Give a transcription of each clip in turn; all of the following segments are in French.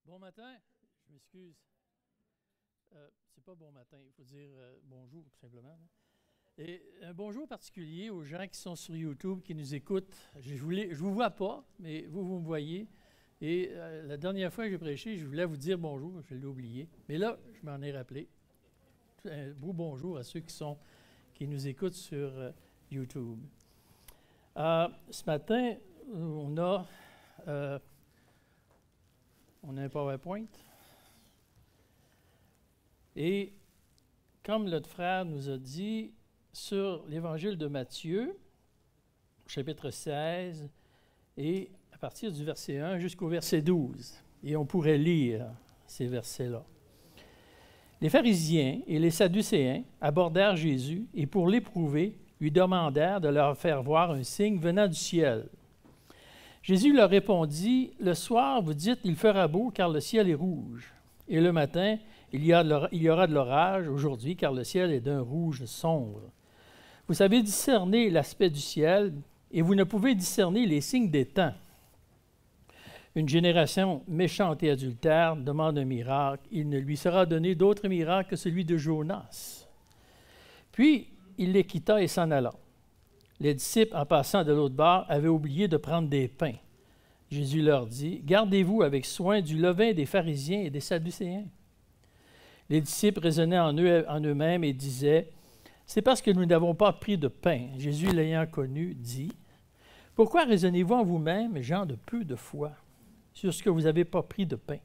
Bon matin, je m'excuse. C'est pas bon matin, il faut dire bonjour tout simplement. Et un bonjour particulier aux gens qui sont sur YouTube, qui nous écoutent. Je vous vois pas, mais vous me voyez. Et la dernière fois que j'ai prêché, je voulais vous dire bonjour, je l'ai oublié. Mais là, je m'en ai rappelé. Un beau bonjour à ceux qui nous écoutent sur YouTube. Ce matin, on a un PowerPoint. Et comme notre frère nous a dit, sur l'Évangile de Matthieu, chapitre 16, et à partir du verset 1 jusqu'au verset 12. Et on pourrait lire ces versets-là. Les pharisiens et les sadducéens abordèrent Jésus et pour l'éprouver, lui demandèrent de leur faire voir un signe venant du ciel. Jésus leur répondit, « Le soir, vous dites, il fera beau car le ciel est rouge. Et le matin, il y aura de l'orage aujourd'hui car le ciel est d'un rouge sombre. Vous savez discerner l'aspect du ciel et vous ne pouvez discerner les signes des temps. Une génération méchante et adultère demande un miracle. Il ne lui sera donné d'autre miracle que celui de Jonas. » Puis, il les quitta et s'en alla. Les disciples, en passant de l'autre bord, avaient oublié de prendre des pains. Jésus leur dit, « Gardez-vous avec soin du levain des pharisiens et des sadducéens. » Les disciples raisonnaient en eux-mêmes et disaient, « C'est parce que nous n'avons pas pris de pain. » Jésus, l'ayant connu, dit, « Pourquoi raisonnez-vous en vous-même, gens de peu de foi, sur ce que vous n'avez pas pris de pain?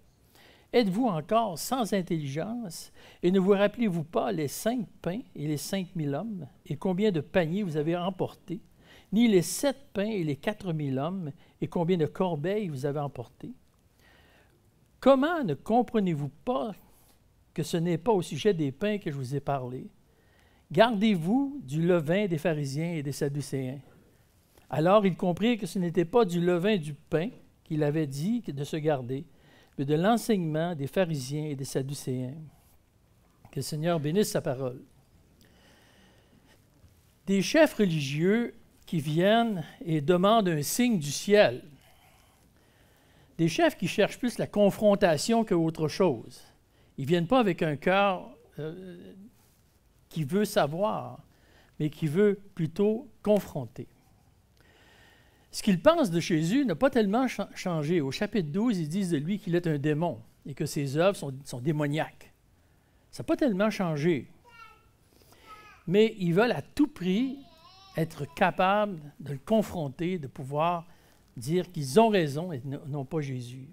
Êtes-vous encore sans intelligence et ne vous rappelez-vous pas les 5 pains et les 5000 hommes et combien de paniers vous avez emportés, ni les 7 pains et les 4000 hommes et combien de corbeilles vous avez emportés? Comment ne comprenez-vous pas que ce n'est pas au sujet des pains que je vous ai parlé? Gardez-vous du levain des pharisiens et des sadducéens. » Alors ils comprirent que ce n'était pas du levain du pain qu'il avait dit de se garder, mais de l'enseignement des pharisiens et des sadducéens. Que le Seigneur bénisse sa parole. Des chefs religieux qui viennent et demandent un signe du ciel. Des chefs qui cherchent plus la confrontation qu'autre chose. Ils ne viennent pas avec un cœur qui veut savoir, mais qui veut plutôt confronter. Ce qu'ils pensent de Jésus n'a pas tellement changé. Au chapitre 12, ils disent de lui qu'il est un démon et que ses œuvres sont démoniaques. Ça n'a pas tellement changé. Mais ils veulent à tout prix être capables de le confronter, de pouvoir dire qu'ils ont raison et non pas Jésus.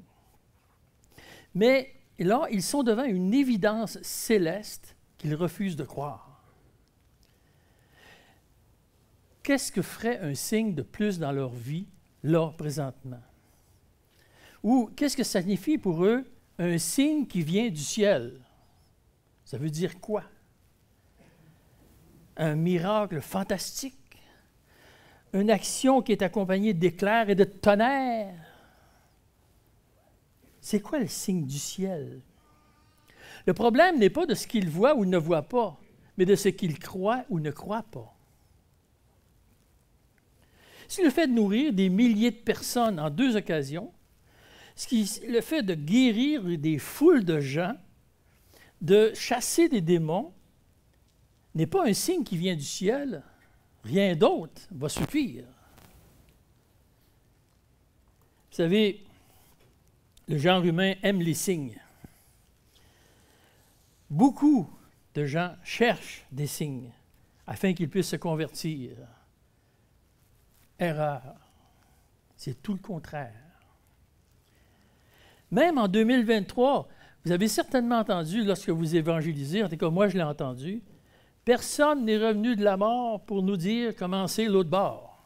Mais là, ils sont devant une évidence céleste qu'ils refusent de croire. Qu'est-ce que ferait un signe de plus dans leur vie, là, présentement? Ou qu'est-ce que ça signifie pour eux un signe qui vient du ciel? Ça veut dire quoi? Un miracle fantastique? Une action qui est accompagnée d'éclairs et de tonnerres? C'est quoi le signe du ciel? Le problème n'est pas de ce qu'ils voient ou ne voient pas, mais de ce qu'ils croient ou ne croient pas. Si le fait de nourrir des milliers de personnes en 2 occasions, le fait de guérir des foules de gens, de chasser des démons, n'est pas un signe qui vient du ciel, rien d'autre va suffire. Vous savez, le genre humain aime les signes. Beaucoup de gens cherchent des signes afin qu'ils puissent se convertir. Erreur. C'est tout le contraire. Même en 2023, vous avez certainement entendu, lorsque vous évangélisez, en tout cas moi je l'ai entendu, personne n'est revenu de la mort pour nous dire comment c'est l'autre bord.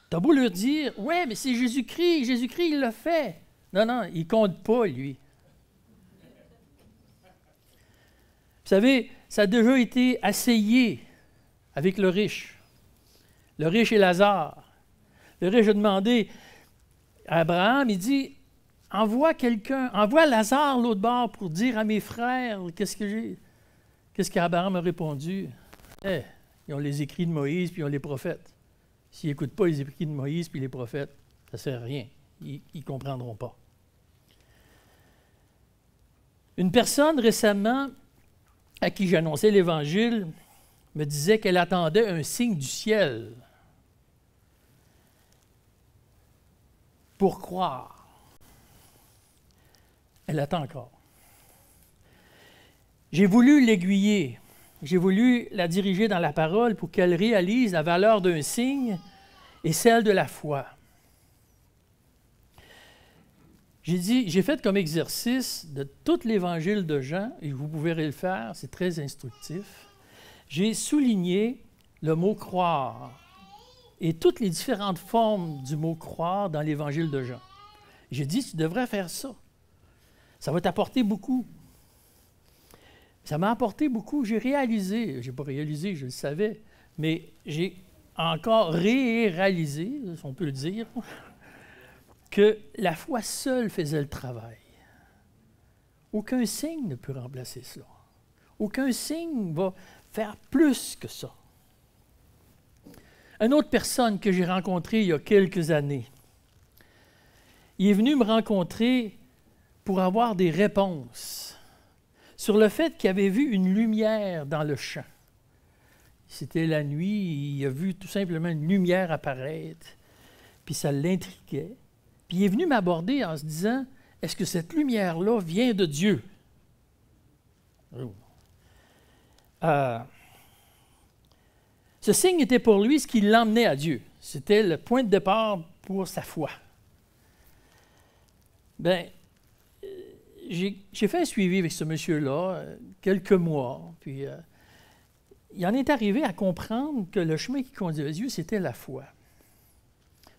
Tu as beau leur dire, « Ouais, mais c'est Jésus-Christ, Jésus-Christ il l'a fait. » Non, il ne compte pas, lui. Vous savez, ça a déjà été essayé avec le riche et Lazare. Le riche a demandé à Abraham, il dit, envoie Lazare l'autre bord pour dire à mes frères qu'est-ce que j'ai. Qu'est-ce qu'Abraham a répondu? Ils ont les écrits de Moïse puis ils ont les prophètes. S'ils n'écoutent pas les écrits de Moïse puis les prophètes, ça ne sert à rien. ils ne comprendront pas. Une personne récemment à qui j'annonçais l'Évangile me disait qu'elle attendait un signe du ciel pour croire. Elle attend encore. J'ai voulu l'aiguiller, j'ai voulu la diriger dans la parole pour qu'elle réalise la valeur d'un signe et celle de la foi. J'ai fait comme exercice de tout l'Évangile de Jean, et vous pouvez le faire, c'est très instructif. J'ai souligné le mot « croire » et toutes les différentes formes du mot « croire » dans l'Évangile de Jean. J'ai dit, tu devrais faire ça. Ça va t'apporter beaucoup. Ça m'a apporté beaucoup. J'ai réalisé, je n'ai pas réalisé, je le savais, mais j'ai encore réalisé, si on peut le dire, que la foi seule faisait le travail. Aucun signe ne peut remplacer cela. Aucun signe va faire plus que ça. Une autre personne que j'ai rencontrée il y a quelques années, il est venu me rencontrer pour avoir des réponses sur le fait qu'il avait vu une lumière dans le champ. C'était la nuit, il a vu tout simplement une lumière apparaître, puis ça l'intriguait. Puis il est venu m'aborder en se disant, est-ce que cette lumière-là vient de Dieu? Ce signe était pour lui ce qui l'emmenait à Dieu. C'était le point de départ pour sa foi. Bien, j'ai fait un suivi avec ce monsieur-là quelques mois, puis il en est arrivé à comprendre que le chemin qui conduit à Dieu, c'était la foi.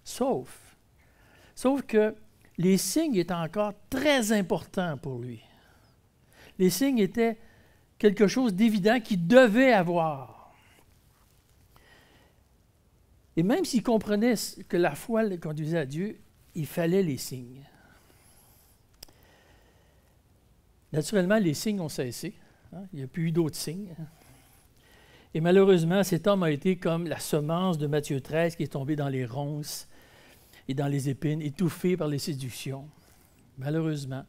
Sauf que les signes étaient encore très importants pour lui. Les signes étaient quelque chose d'évident qu'il devait avoir. Et même s'il comprenait que la foi le conduisait à Dieu, il fallait les signes. Naturellement, les signes ont cessé. Il n'y a plus eu d'autres signes. Et malheureusement, cet homme a été comme la semence de Matthieu 13 qui est tombée dans les ronces et dans les épines, étouffé par les séductions, malheureusement.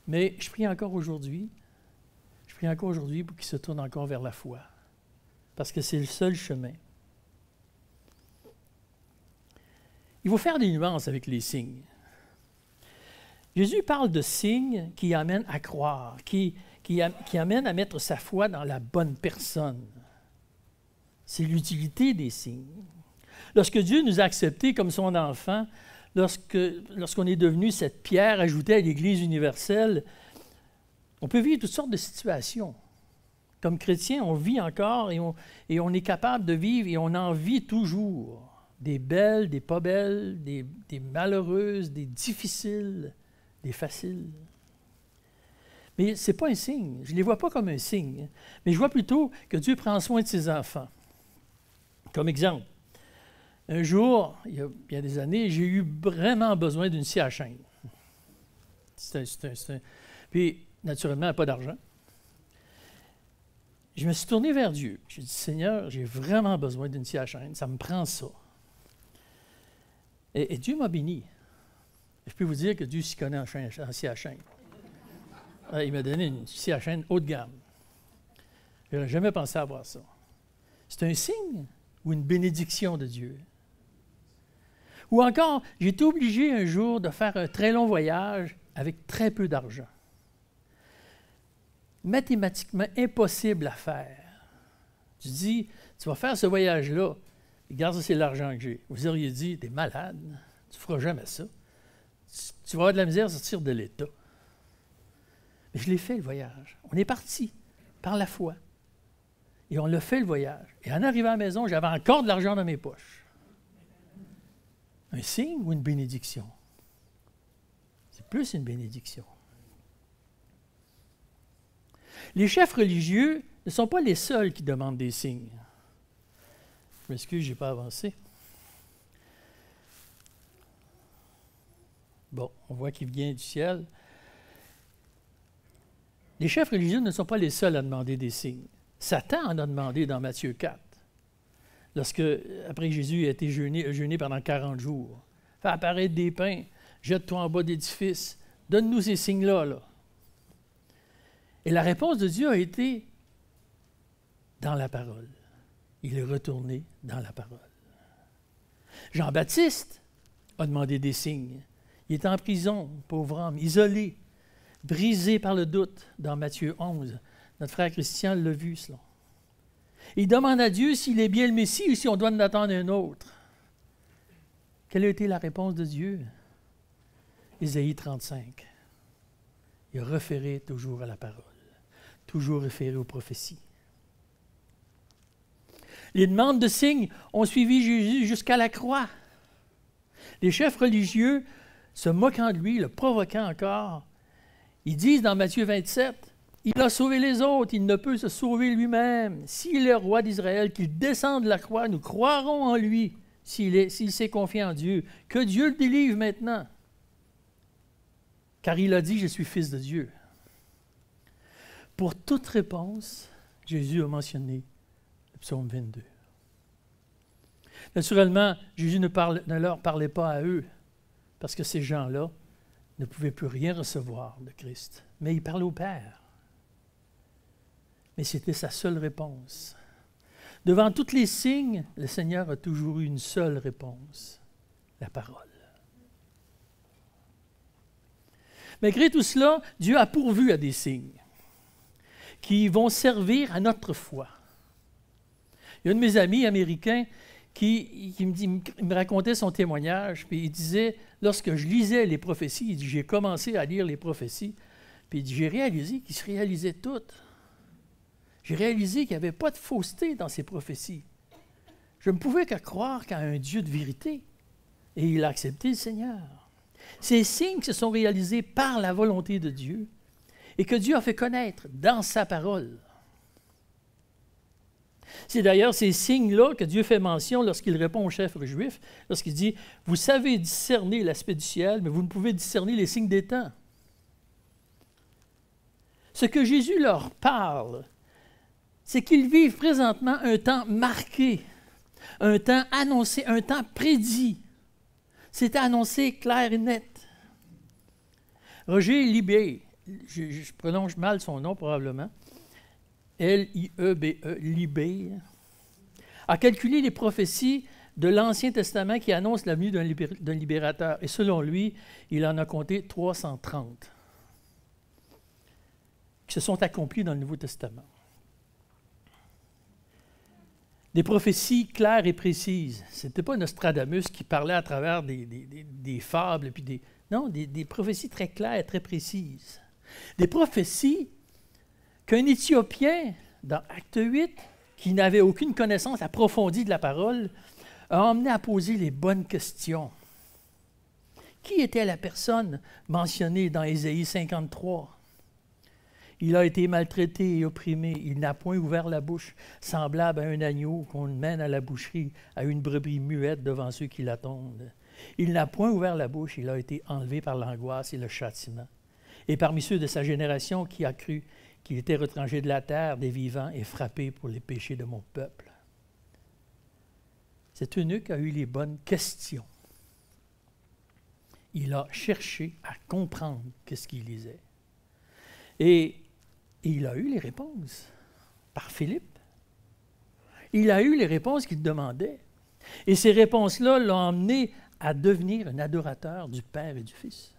Mais je prie encore aujourd'hui pour qu'il se tourne encore vers la foi, parce que c'est le seul chemin. Il faut faire des nuances avec les signes. Jésus parle de signes qui amènent à croire, qui amènent à mettre sa foi dans la bonne personne. C'est l'utilité des signes. Lorsque Dieu nous a acceptés comme son enfant, lorsqu'on est devenu cette pierre ajoutée à l'Église universelle, on peut vivre toutes sortes de situations. Comme chrétiens, on vit encore et on est capable de vivre et on en vit toujours. Des belles, des pas belles, des malheureuses, des difficiles, des faciles. Mais ce n'est pas un signe. Je ne les vois pas comme un signe. Mais je vois plutôt que Dieu prend soin de ses enfants. Comme exemple, un jour, il y a bien des années, j'ai eu vraiment besoin d'une scie à chaîne. Puis, naturellement, pas d'argent. Je me suis tourné vers Dieu. J'ai dit, Seigneur, j'ai vraiment besoin d'une scie à chaîne. Ça me prend ça. Et Dieu m'a béni. Je peux vous dire que Dieu s'y connaît en scie à chaîne. Il m'a donné une scie à chaîne haut de gamme. Je n'aurais jamais pensé avoir ça. C'est un signe ou une bénédiction de Dieu. Ou encore, j'ai été obligé un jour de faire un très long voyage avec très peu d'argent. Mathématiquement impossible à faire. Tu dis, tu vas faire ce voyage-là, regarde, ça c'est l'argent que j'ai. Vous auriez dit, t'es malade, tu ne feras jamais ça. Tu vas avoir de la misère à sortir de l'État. Mais je l'ai fait le voyage. On est parti par la foi. Et on l'a fait le voyage. Et en arrivant à la maison, j'avais encore de l'argent dans mes poches. Un signe ou une bénédiction? C'est plus une bénédiction. Les chefs religieux ne sont pas les seuls qui demandent des signes. Je m'excuse, je n'ai pas avancé. Bon, on voit qu'il vient du ciel. Les chefs religieux ne sont pas les seuls à demander des signes. Satan en a demandé dans Matthieu 4, lorsque, après Jésus a été jeûné pendant 40 jours. Fait apparaître des pains, Jette-toi en bas d'édifice. Donne-nous ces signes-là. Là. Et la réponse de Dieu a été dans la parole. Il est retourné dans la parole. Jean-Baptiste a demandé des signes. Il est en prison, pauvre homme, isolé, brisé par le doute, dans Matthieu 11. Notre frère Christian l'a vu, cela. Il demande à Dieu s'il est bien le Messie ou si on doit en attendre un autre. Quelle a été la réponse de Dieu? Ésaïe 35. Il a référé toujours à la parole, toujours référé aux prophéties. Les demandes de signes ont suivi Jésus jusqu'à la croix. Les chefs religieux, se moquant de lui, le provoquant encore, ils disent dans Matthieu 27, « Il a sauvé les autres, il ne peut se sauver lui-même. S'il est roi d'Israël, qu'il descende de la croix, nous croirons en lui, s'il s'est confié en Dieu. Que Dieu le délivre maintenant. Car il a dit, je suis fils de Dieu. » Pour toute réponse, Jésus a mentionné le psaume 22. Naturellement, Jésus ne leur parlait pas à eux, parce que ces gens-là ne pouvaient plus rien recevoir de Christ. Mais il parlait au Père. Mais c'était sa seule réponse. Devant tous les signes, le Seigneur a toujours eu une seule réponse, la parole. Malgré tout cela, Dieu a pourvu à des signes qui vont servir à notre foi. Il y a un de mes amis américains qui me racontait son témoignage, puis il disait, lorsque je lisais les prophéties, il dit, j'ai commencé à lire les prophéties, puis il dit, j'ai réalisé qu'ils se réalisaient toutes. J'ai réalisé qu'il n'y avait pas de fausseté dans ces prophéties. Je ne pouvais que croire qu'à un Dieu de vérité, et il a accepté le Seigneur. Ces signes se sont réalisés par la volonté de Dieu, et que Dieu a fait connaître dans sa parole. C'est d'ailleurs ces signes-là que Dieu fait mention lorsqu'il répond aux chefs juifs, lorsqu'il dit « Vous savez discerner l'aspect du ciel, mais vous ne pouvez discerner les signes des temps. » Ce que Jésus leur parle, c'est qu'ils vivent présentement un temps marqué, un temps annoncé, un temps prédit. C'est annoncé clair et net. Roger Libé, je prononce mal son nom probablement, L-I-E-B-E, Libé, a calculé les prophéties de l'Ancien Testament qui annoncent la venue d'un libérateur. Et selon lui, il en a compté 330 qui se sont accomplis dans le Nouveau Testament. Des prophéties claires et précises. Ce n'était pas Nostradamus qui parlait à travers des fables, puis des prophéties très claires, très précises. Des prophéties qu'un Éthiopien, dans Acte 8, qui n'avait aucune connaissance approfondie de la parole, a emmené à poser les bonnes questions. Qui était la personne mentionnée dans Ésaïe 53? Il a été maltraité et opprimé. Il n'a point ouvert la bouche, semblable à un agneau qu'on mène à la boucherie, à une brebis muette devant ceux qui l'attendent. Il n'a point ouvert la bouche, il a été enlevé par l'angoisse et le châtiment. Et parmi ceux de sa génération qui a cru qu'il était retranché de la terre des vivants et frappé pour les péchés de mon peuple. Cet eunuque a eu les bonnes questions. Il a cherché à comprendre ce qu'il lisait. Et il a eu les réponses par Philippe. Il a eu les réponses qu'il demandait. Et ces réponses-là l'ont emmené à devenir un adorateur du Père et du Fils.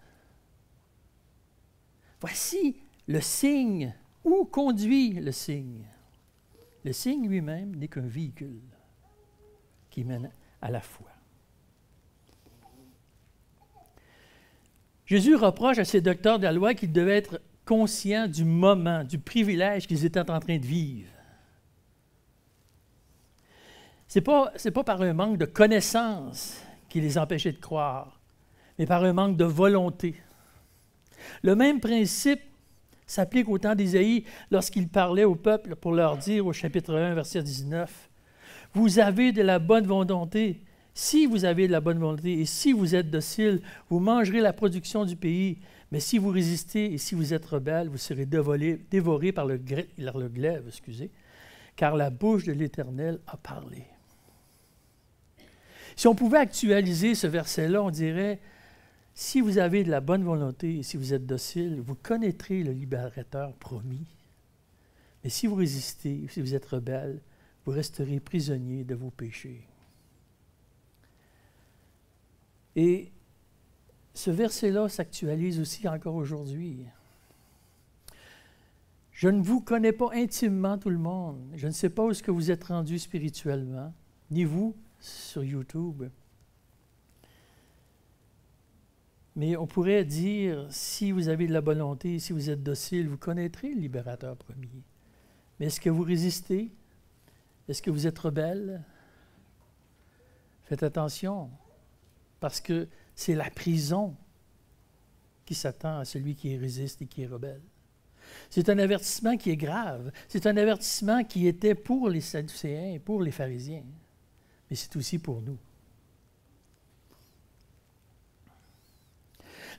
Voici le signe. Où conduit le signe? Le signe lui-même n'est qu'un véhicule qui mène à la foi. Jésus reproche à ces docteurs de la loi qu'ils devaient être conscients du moment, du privilège qu'ils étaient en train de vivre. Ce n'est pas par un manque de connaissance qui les empêchait de croire, mais par un manque de volonté. Le même principe s'applique au temps d'Ésaïe lorsqu'il parlait au peuple pour leur dire au chapitre 1, verset 19, « Vous avez de la bonne volonté. Si vous avez de la bonne volonté et si vous êtes docile, vous mangerez la production du pays. Mais si vous résistez et si vous êtes rebelles, vous serez dévorés par le glaive, car la bouche de l'Éternel a parlé. » Si on pouvait actualiser ce verset-là, on dirait si vous avez de la bonne volonté et si vous êtes docile, vous connaîtrez le libérateur promis. Mais si vous résistez, si vous êtes rebelle, vous resterez prisonnier de vos péchés. Et ce verset-là s'actualise aussi encore aujourd'hui. Je ne vous connais pas intimement tout le monde. Je ne sais pas où est-ce que vous êtes rendu spirituellement, ni vous sur YouTube. Mais on pourrait dire, si vous avez de la volonté, si vous êtes docile, vous connaîtrez le libérateur promis. Mais est-ce que vous résistez? Est-ce que vous êtes rebelle? Faites attention, parce que c'est la prison qui s'attend à celui qui résiste et qui est rebelle. C'est un avertissement qui est grave. C'est un avertissement qui était pour les Sadducéens et pour les pharisiens. Mais c'est aussi pour nous.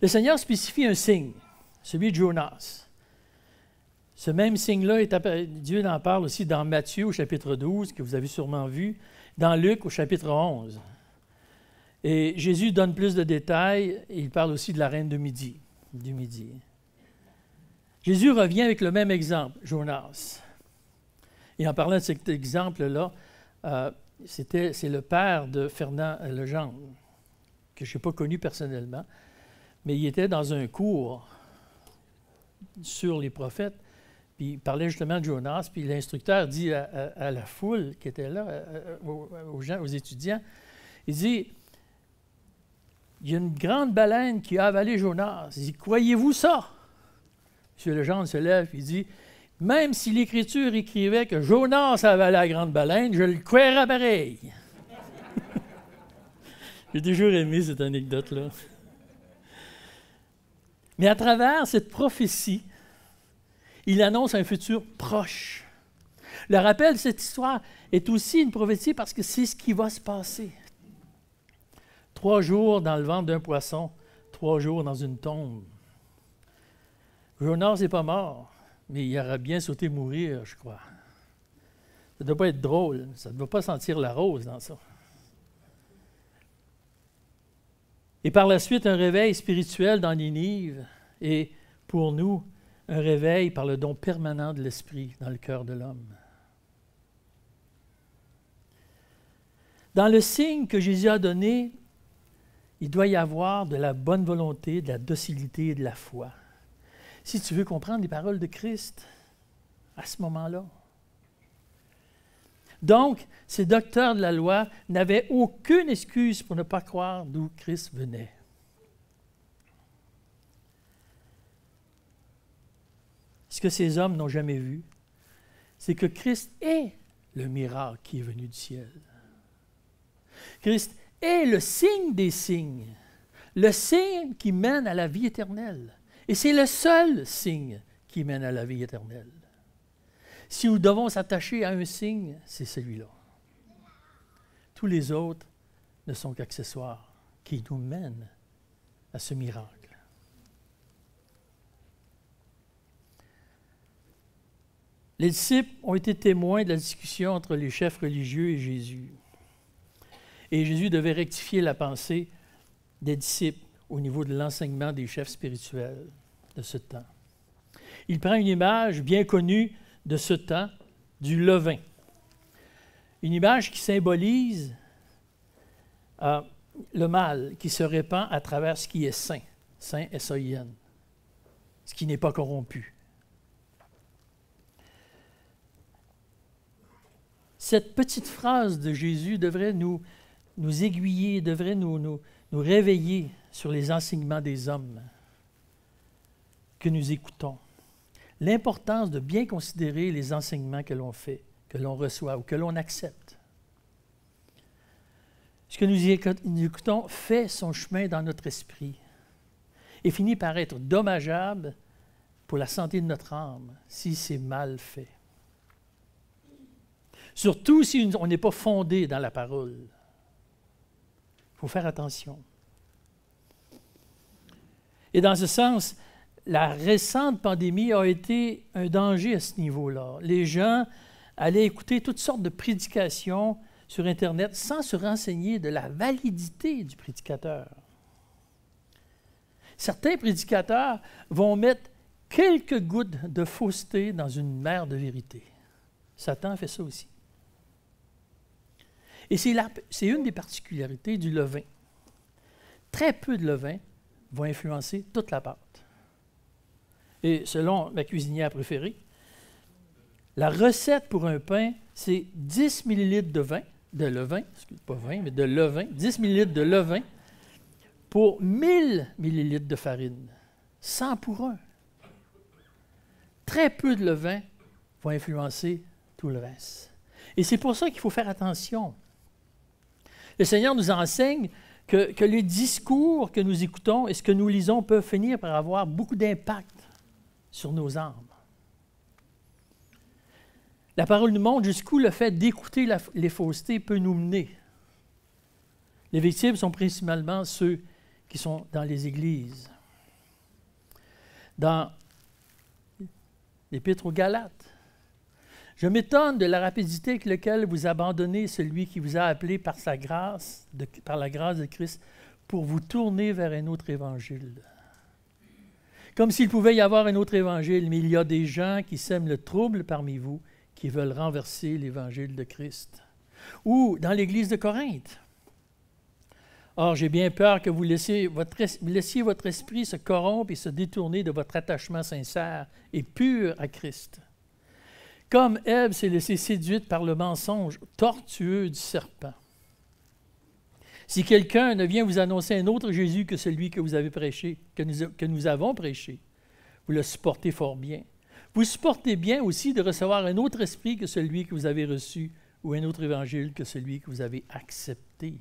Le Seigneur spécifie un signe, celui de Jonas. Ce même signe-là, Dieu en parle aussi dans Matthieu au chapitre 12, que vous avez sûrement vu, dans Luc au chapitre 11. Et Jésus donne plus de détails, et il parle aussi de la reine du Midi. Jésus revient avec le même exemple, Jonas. Et en parlant de cet exemple-là, c'est le père de Fernand Legendre, que je n'ai pas connu personnellement, mais il était dans un cours sur les prophètes, puis il parlait justement de Jonas, puis l'instructeur dit à la foule qui était là, aux gens, aux étudiants, il dit, il y a une grande baleine qui a avalé Jonas. Il dit, croyez-vous ça? M. Legendre se lève et dit, même si l'Écriture écrivait que Jonas a avalé la grande baleine, je le croirais pareil. J'ai toujours aimé cette anecdote-là. Mais à travers cette prophétie, il annonce un futur proche. Le rappel de cette histoire est aussi une prophétie parce que c'est ce qui va se passer. 3 jours dans le ventre d'un poisson, 3 jours dans une tombe. Jonas n'est pas mort, mais il aurait bien sauté mourir, je crois. Ça ne doit pas être drôle, ça ne doit pas sentir la rose dans ça. Et par la suite, un réveil spirituel dans Ninive, et pour nous, un réveil par le don permanent de l'Esprit dans le cœur de l'homme. Dans le signe que Jésus a donné, il doit y avoir de la bonne volonté, de la docilité et de la foi. Si tu veux comprendre les paroles de Christ, à ce moment-là. Donc, ces docteurs de la loi n'avaient aucune excuse pour ne pas croire d'où Christ venait. Ce que ces hommes n'ont jamais vu, c'est que Christ est le miracle qui est venu du ciel. Christ est le signe des signes, le signe qui mène à la vie éternelle. Et c'est le seul signe qui mène à la vie éternelle. Si nous devons s'attacher à un signe, c'est celui-là. Tous les autres ne sont qu'accessoires qui nous mènent à ce miracle. Les disciples ont été témoins de la discussion entre les chefs religieux et Jésus. Et Jésus devait rectifier la pensée des disciples au niveau de l'enseignement des chefs spirituels de ce temps. Il prend une image bien connue de ce temps, du levain. Une image qui symbolise le mal qui se répand à travers ce qui est saint, saint S-A-I-N, ce qui n'est pas corrompu. Cette petite phrase de Jésus devrait nous aiguiller, devrait nous réveiller sur les enseignements des hommes que nous écoutons. L'importance de bien considérer les enseignements que l'on fait, que l'on reçoit ou que l'on accepte. Ce que nous écoutons fait son chemin dans notre esprit et finit par être dommageable pour la santé de notre âme si c'est mal fait. Surtout si on n'est pas fondé dans la parole. Il faut faire attention. Et dans ce sens, la récente pandémie a été un danger à ce niveau-là. Les gens allaient écouter toutes sortes de prédications sur Internet sans se renseigner de la validité du prédicateur. Certains prédicateurs vont mettre quelques gouttes de fausseté dans une mer de vérité. Satan fait ça aussi. Et c'est une des particularités du levain. Très peu de levain vont influencer toute la pâte. Et selon ma cuisinière préférée, la recette pour un pain, c'est 10 ml de levain, pas 20, mais de levain, 10 ml de levain pour 1000 ml de farine, 100 pour 1. Très peu de levain vont influencer tout le reste. Et c'est pour ça qu'il faut faire attention. Le Seigneur nous enseigne que les discours que nous écoutons et ce que nous lisons peuvent finir par avoir beaucoup d'impact sur nos âmes. La parole nous montre jusqu'où le fait d'écouter les faussetés peut nous mener. Les victimes sont principalement ceux qui sont dans les églises. Dans l'Épître aux Galates, je m'étonne de la rapidité avec laquelle vous abandonnez celui qui vous a appelé par la grâce de Christ pour vous tourner vers un autre évangile. Comme s'il pouvait y avoir un autre évangile, mais il y a des gens qui sèment le trouble parmi vous, qui veulent renverser l'évangile de Christ. Ou dans l'Église de Corinthe. Or, j'ai bien peur que vous laissiez votre esprit se corrompre et se détourner de votre attachement sincère et pur à Christ. Comme Ève s'est laissée séduite par le mensonge tortueux du serpent. Si quelqu'un ne vient vous annoncer un autre Jésus que celui que vous avez prêché, que nous avons prêché, vous le supportez fort bien. Vous supportez bien aussi de recevoir un autre esprit que celui que vous avez reçu ou un autre évangile que celui que vous avez accepté.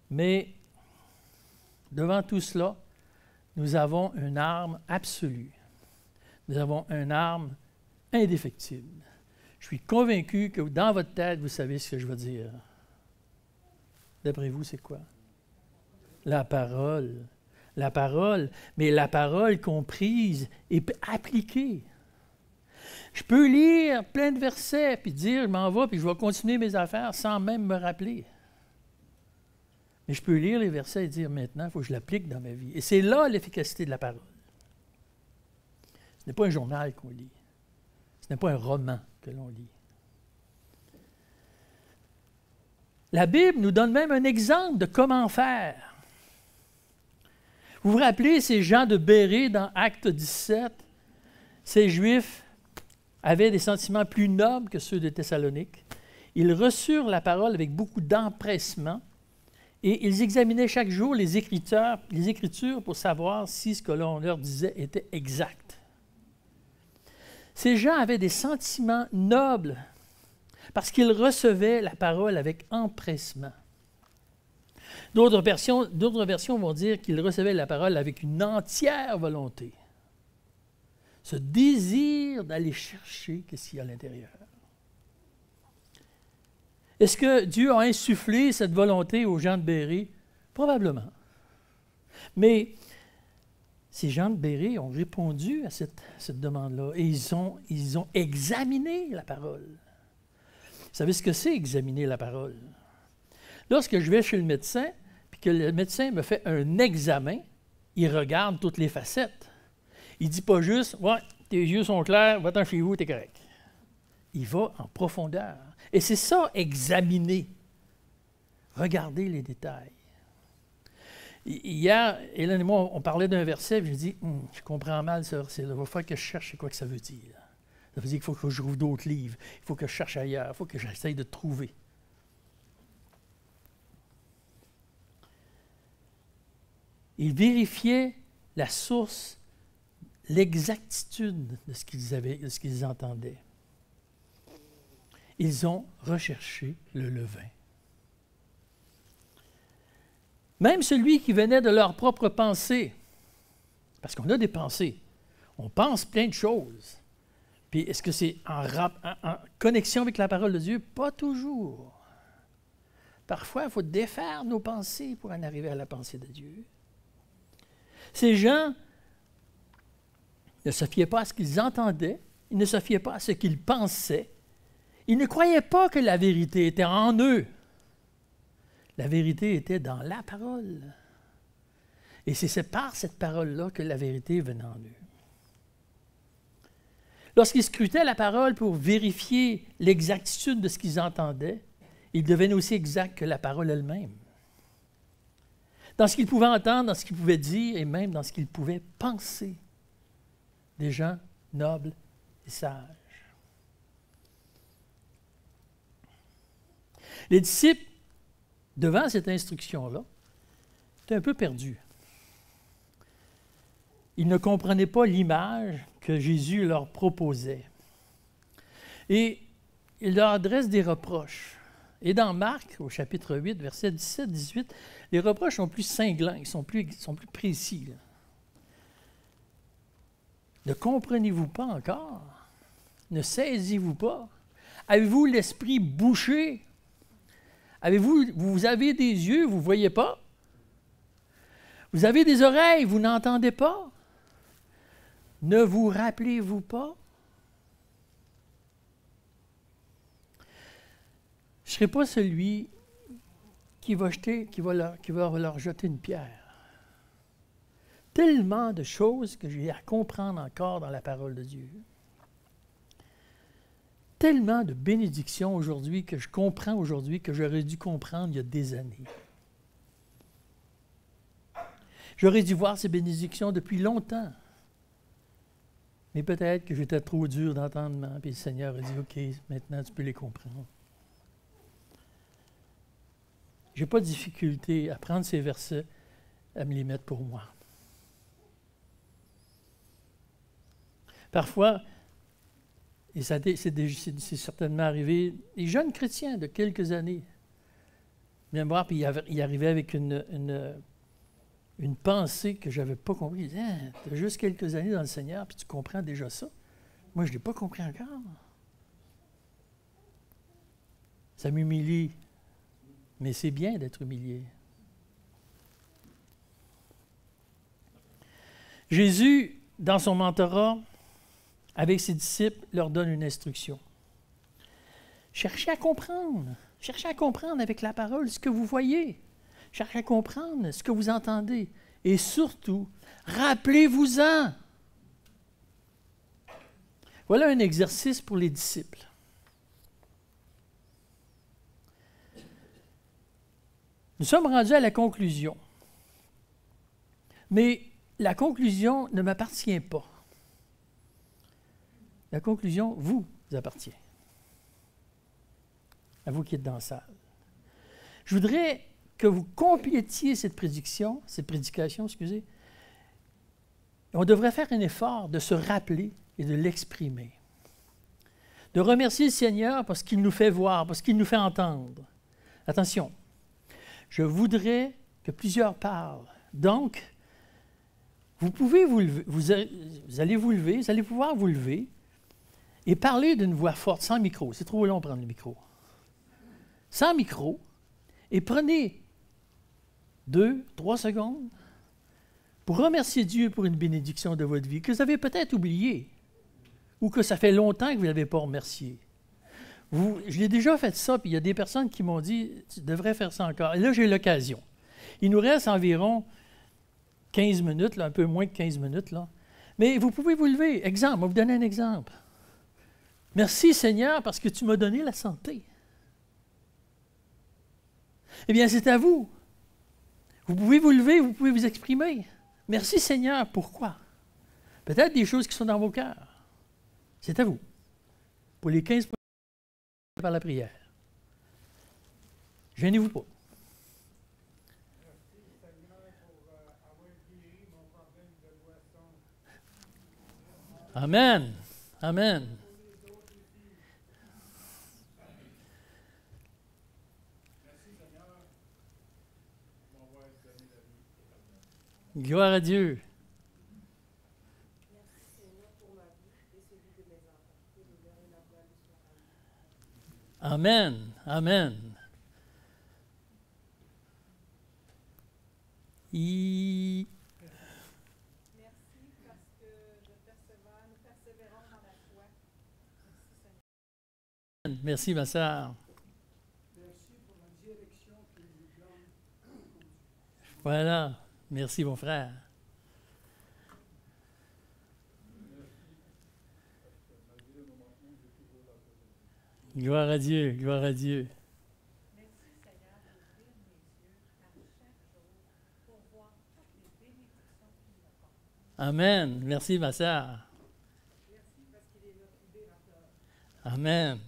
Mais devant tout cela, nous avons une arme absolue. Nous avons une arme indéfectible. Je suis convaincu que dans votre tête, vous savez ce que je veux dire. D'après vous, c'est quoi? La parole. La parole, mais la parole comprise et appliquée. Je peux lire plein de versets, puis dire, je m'en vais, puis je vais continuer mes affaires sans même me rappeler. Mais je peux lire les versets et dire, maintenant, il faut que je l'applique dans ma vie. Et c'est là l'efficacité de la parole. Ce n'est pas un journal qu'on lit. Ce n'est pas un roman que l'on lit. La Bible nous donne même un exemple de comment faire. Vous vous rappelez ces gens de Bérée dans Actes 17? Ces Juifs avaient des sentiments plus nobles que ceux de Thessalonique. Ils reçurent la parole avec beaucoup d'empressement et ils examinaient chaque jour les Écritures pour savoir si ce que l'on leur disait était exact. Ces gens avaient des sentiments nobles parce qu'ils recevaient la parole avec empressement. D'autres versions vont dire qu'ils recevaient la parole avec une entière volonté. Ce désir d'aller chercher ce qu'il y a à l'intérieur. Est-ce que Dieu a insufflé cette volonté aux gens de Bérée? Probablement. Mais ces gens de Bérée ont répondu à cette demande-là et ils ont examiné la parole. Vous savez ce que c'est examiner la parole? Lorsque je vais chez le médecin, puis que le médecin me fait un examen, il regarde toutes les facettes. Il ne dit pas juste « Ouais, tes yeux sont clairs, va-t'en chez vous, t'es correct. » Il va en profondeur. Et c'est ça, examiner. Regardez les détails. Hier, Hélène et moi, on parlait d'un verset, puis je dis « Je comprends mal ce verset-là, il va falloir que je cherche c'est quoi que ça veut dire. » Ça veut dire qu'il faut que je rouvre d'autres livres, il faut que je cherche ailleurs, il faut que j'essaye de trouver. Ils vérifiaient la source, l'exactitude de ce qu'ils entendaient. Ils ont recherché le levain. Même celui qui venait de leur propre pensée, parce qu'on a des pensées, on pense plein de choses. Puis est-ce que c'est en connexion avec la parole de Dieu? Pas toujours. Parfois, il faut défaire nos pensées pour en arriver à la pensée de Dieu. Ces gens ne se fiaient pas à ce qu'ils entendaient, ils ne se fiaient pas à ce qu'ils pensaient, ils ne croyaient pas que la vérité était en eux. La vérité était dans la parole. Et c'est par cette parole-là que la vérité venait en eux. Lorsqu'ils scrutaient la parole pour vérifier l'exactitude de ce qu'ils entendaient, ils devenaient aussi exacts que la parole elle-même. Dans ce qu'ils pouvaient entendre, dans ce qu'ils pouvaient dire et même dans ce qu'ils pouvaient penser. Des gens nobles et sages. Les disciples, devant cette instruction-là, étaient un peu perdus. Ils ne comprenaient pas l'image que Jésus leur proposait. Et il leur adresse des reproches. Et dans Marc, au chapitre 8, versets 17-18, les reproches sont plus cinglants, ils sont plus précis. Là. Ne comprenez-vous pas encore? Ne saisissez-vous pas? Avez-vous l'esprit bouché? Vous avez des yeux, vous ne voyez pas? Vous avez des oreilles, vous n'entendez pas? Ne vous rappelez-vous pas? Je ne serai pas celui qui va leur jeter une pierre. Tellement de choses que j'ai à comprendre encore dans la parole de Dieu. Tellement de bénédictions aujourd'hui que je comprends aujourd'hui que j'aurais dû comprendre il y a des années. J'aurais dû voir ces bénédictions depuis longtemps. Mais peut-être que j'étais trop dur d'entendement, puis le Seigneur a dit, OK, maintenant tu peux les comprendre. Je n'ai pas de difficulté à prendre ces versets, à me les mettre pour moi. Parfois, et c'est certainement arrivé, les jeunes chrétiens de quelques années viennent me voir, puis ils arrivaient avec une pensée que je n'avais pas compris. Ils disaient, hein, tu as juste quelques années dans le Seigneur, puis tu comprends déjà ça. Moi, je ne l'ai pas compris encore. Ça m'humilie. Mais c'est bien d'être humilié. Jésus, dans son mentorat, avec ses disciples, leur donne une instruction. Cherchez à comprendre. Cherchez à comprendre avec la parole ce que vous voyez. Cherchez à comprendre ce que vous entendez. Et surtout, rappelez-vous-en. Voilà un exercice pour les disciples. Nous sommes rendus à la conclusion. Mais la conclusion ne m'appartient pas. La conclusion vous appartient. À vous qui êtes dans la salle. Je voudrais que vous complétiez cette prédication, excusez. On devrait faire un effort de se rappeler et de l'exprimer. De remercier le Seigneur parce qu'il nous fait voir, parce qu'il nous fait entendre. Attention. Je voudrais que plusieurs parlent. Donc, vous pouvez vous allez pouvoir vous lever et parler d'une voix forte, sans micro. C'est trop long de prendre le micro. Sans micro, et prenez 2-3 secondes pour remercier Dieu pour une bénédiction de votre vie que vous avez peut-être oubliée ou que ça fait longtemps que vous ne l'avez pas remercié. Je l'ai déjà fait ça, puis il y a des personnes qui m'ont dit « Tu devrais faire ça encore ». Et là, j'ai l'occasion. Il nous reste environ 15 minutes, là, un peu moins de 15 minutes. Là. Mais vous pouvez vous lever. Exemple, je vais vous donner un exemple. Merci Seigneur parce que tu m'as donné la santé. Eh bien, c'est à vous. Vous pouvez vous lever, vous pouvez vous exprimer. Merci Seigneur, pourquoi? Peut-être des choses qui sont dans vos cœurs. C'est à vous. Pour les 15 par la prière. Gênez-vous pas. Amen. Amen. Gloire à Dieu. Amen. Amen. Merci parce que nous persévérons dans la foi. Merci, ma sœur. Merci pour la direction que nous donne Voilà. Merci, mon frère. Gloire à Dieu, gloire à Dieu. Merci Seigneur d'ouvrir mes yeux à chaque jour pour voir toutes les bénédictions qu'il me porte. Amen. Merci, ma sœur. Merci parce qu'il est notre libérateur. Amen.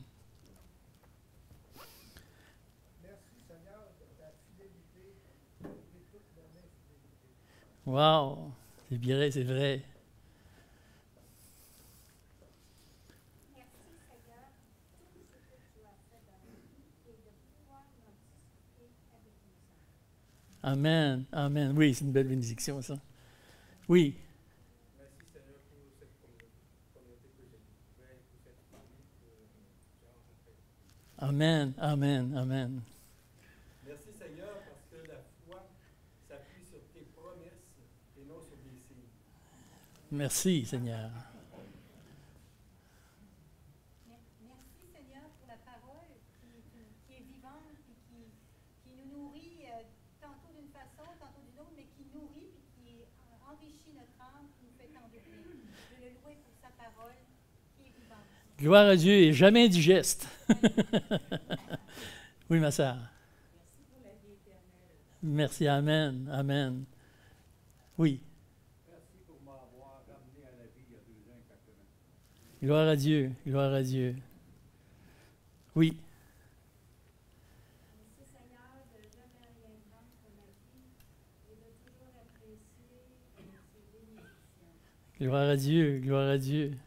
Merci Seigneur de ta fidélité et toute mon infidélité. Wow. C'est bien, c'est vrai. Merci Seigneur pour tout ce que tu as fait dans nos vies et de pouvoir en discuter avec nos enfants. Amen. Amen. Oui, c'est une belle bénédiction, ça. Oui. Merci Seigneur pour cette communauté que j'ai découverte, pour cette famille que j'ai rencontrée. Amen. Amen. Amen. Merci Seigneur parce que la foi s'appuie sur tes promesses et non sur des signes. Merci, Seigneur. Merci Seigneur pour la parole qui est vivante et qui nous nourrit tantôt d'une façon, tantôt d'une autre, mais qui nourrit et qui enrichit notre âme, qui nous fait tant de bien. Je le louer pour sa parole qui est vivante. Gloire à Dieu et jamais indigeste. Oui, ma sœur. Merci pour la vie éternelle. Merci. Amen. Amen. Oui. Merci pour m'avoir ramené à la vie il y a 2 ans exactement. Gloire à Dieu. Gloire à Dieu. Oui. Merci Seigneur de jamais rien prendre pour ma vie et de toujours apprécier ses bénédictions. Gloire à Dieu. Gloire à Dieu.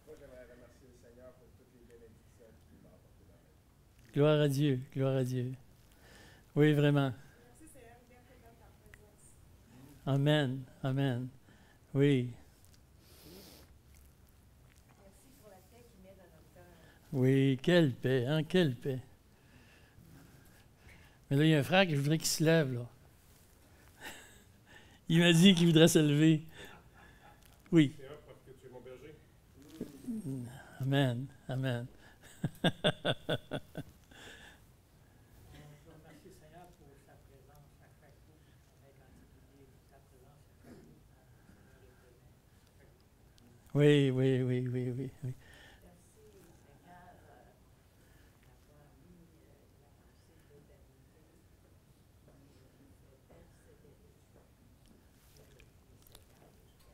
Moi, j'aimerais remercier le Seigneur pour toutes les bénédictions qu'il m'a apportées dans ma vie. Gloire à Dieu. Gloire à Dieu. Oui, vraiment. Merci Seigneur d'être dans ta présence. Amen. Amen. Oui. Merci pour la paix qu'il met dans notre cœur. Oui, quelle paix, hein, quelle paix. Mais là, il y a un frère que je voudrais qu'il se lève, là. Il m'a dit qu'il voudrait se lever. Oui. C'est un parce que tu es mon berger. Amen. Amen. Je remercie le Seigneur pour sa présence à chaque jour, avec l'antiquité, sa présence à chaque jour, Seigneur est présent à chaque jour. Oui, oui, oui, oui, oui, oui. Merci Seigneur d'avoir mis la pensée de l'humanité qui nous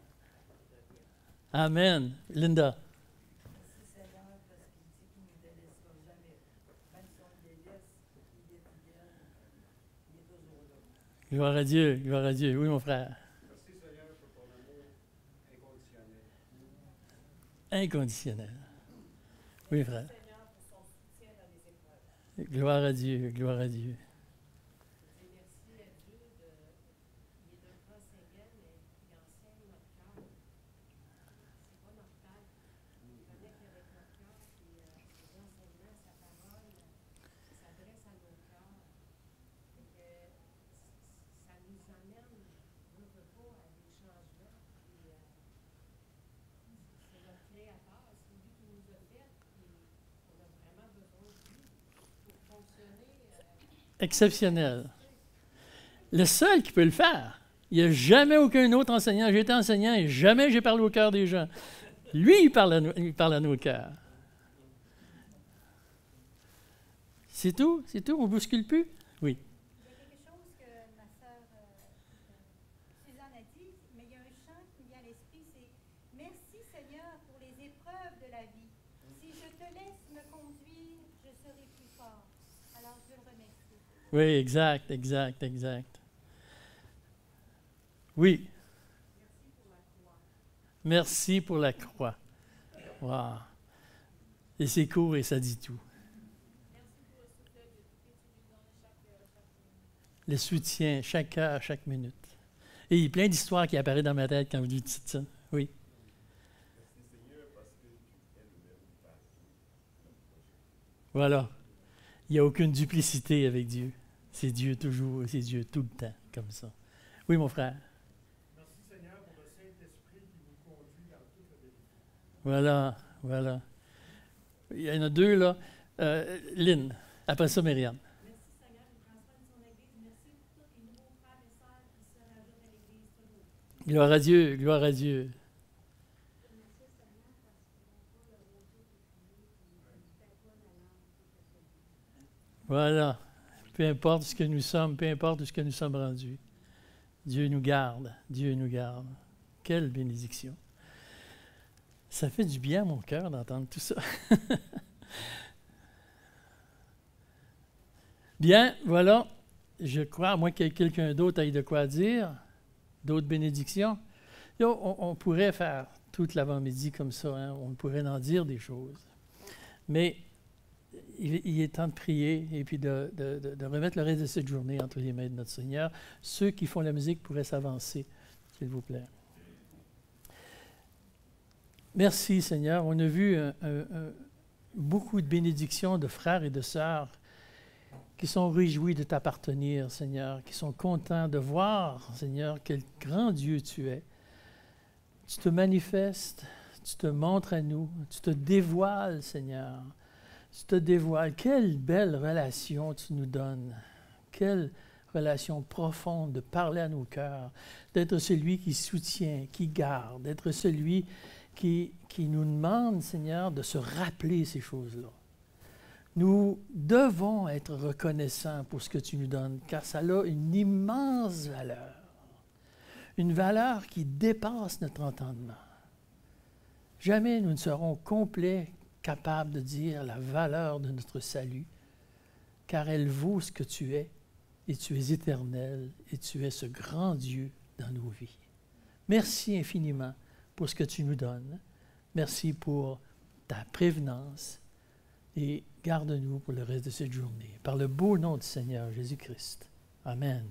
fait persévérer. Amen. Linda. Merci Seigneur parce qu'il dit qu'il ne nous délaissera jamais. Même si on le délaisse, il est fidèle, il est toujours là. Gloire à Dieu, gloire à Dieu. Oui, mon frère. Merci Seigneur pour ton amour inconditionnel. Inconditionnel. Oui, frère. Seigneur pour son soutien dans les épreuves. Gloire à Dieu, gloire à Dieu. Je dis merci à Dieu il est d'un grand Seigneur, mais il enseigne notre cœur. C'est pas normal. Il connecte avec notre cœur, puis les enseignements, sa parole s'adresse à nos cœurs. Et que ça nous amène, on ne veut pas, à des changements. Puis c'est notre créateur, c'est lui qui nous a fait, puis on a vraiment besoin de lui pour fonctionner. Exceptionnel. Le seul qui peut le faire. Il n'y a jamais aucun autre enseignant. J'ai été enseignant et jamais j'ai parlé au cœur des gens. Lui, il parle à nos cœurs. C'est tout? C'est tout? On ne bouscule plus? Oui. Il y a quelque chose que ma sœur Suzanne a dit, mais il y a un chant qui me vient à l'esprit, c'est « Merci Seigneur pour les épreuves de la vie. Si je te laisse me conduire, je serai plus fort. » Alors je le remercie. Oui, exact, exact, exact. Oui. Merci pour la croix. Wow. Et c'est court et ça dit tout. Le soutien, chaque heure, chaque minute. Et il y a plein d'histoires qui apparaissent dans ma tête quand vous dites ça. Oui. Voilà. Il n'y a aucune duplicité avec Dieu. C'est Dieu toujours, c'est Dieu tout le temps, comme ça. Oui, mon frère. Merci Seigneur pour le Saint-Esprit qui nous conduit dans toute la vérité. Voilà, voilà. Il y en a deux, là. Lynn, après ça, Myriam. Merci Seigneur, il prend soin de son Église. Merci pour tous les nouveaux frères Gloire à Dieu, gloire à Dieu. Voilà. Peu importe ce que nous sommes, peu importe ce que nous sommes rendus. Dieu nous garde, Dieu nous garde. Quelle bénédiction. Ça fait du bien à mon cœur d'entendre tout ça. Bien, voilà. Je crois, à moins que quelqu'un d'autre ait de quoi dire, d'autres bénédictions. Là, on pourrait faire toute l'avant-midi comme ça, hein? On pourrait en dire des choses. Mais il est temps de prier et puis de remettre le reste de cette journée entre les mains de notre Seigneur. Ceux qui font la musique pourraient s'avancer, s'il vous plaît. Merci, Seigneur. On a vu beaucoup de bénédictions de frères et de sœurs qui sont réjouis de t'appartenir, Seigneur, qui sont contents de voir, Seigneur, quel grand Dieu tu es. Tu te manifestes, tu te montres à nous, tu te dévoiles, Seigneur. Tu te dévoiles. Quelle belle relation tu nous donnes. Quelle relation profonde de parler à nos cœurs, d'être celui qui soutient, qui garde, d'être celui qui nous demande, Seigneur, de se rappeler ces choses-là. Nous devons être reconnaissants pour ce que tu nous donnes, car ça a une immense valeur. Une valeur qui dépasse notre entendement. Jamais nous ne serons complets, capables de dire la valeur de notre salut, car elle vaut ce que tu es, et tu es éternel, et tu es ce grand Dieu dans nos vies. Merci infiniment pour ce que tu nous donnes. Merci pour ta prévenance, et garde-nous pour le reste de cette journée. Par le beau nom du Seigneur Jésus-Christ. Amen.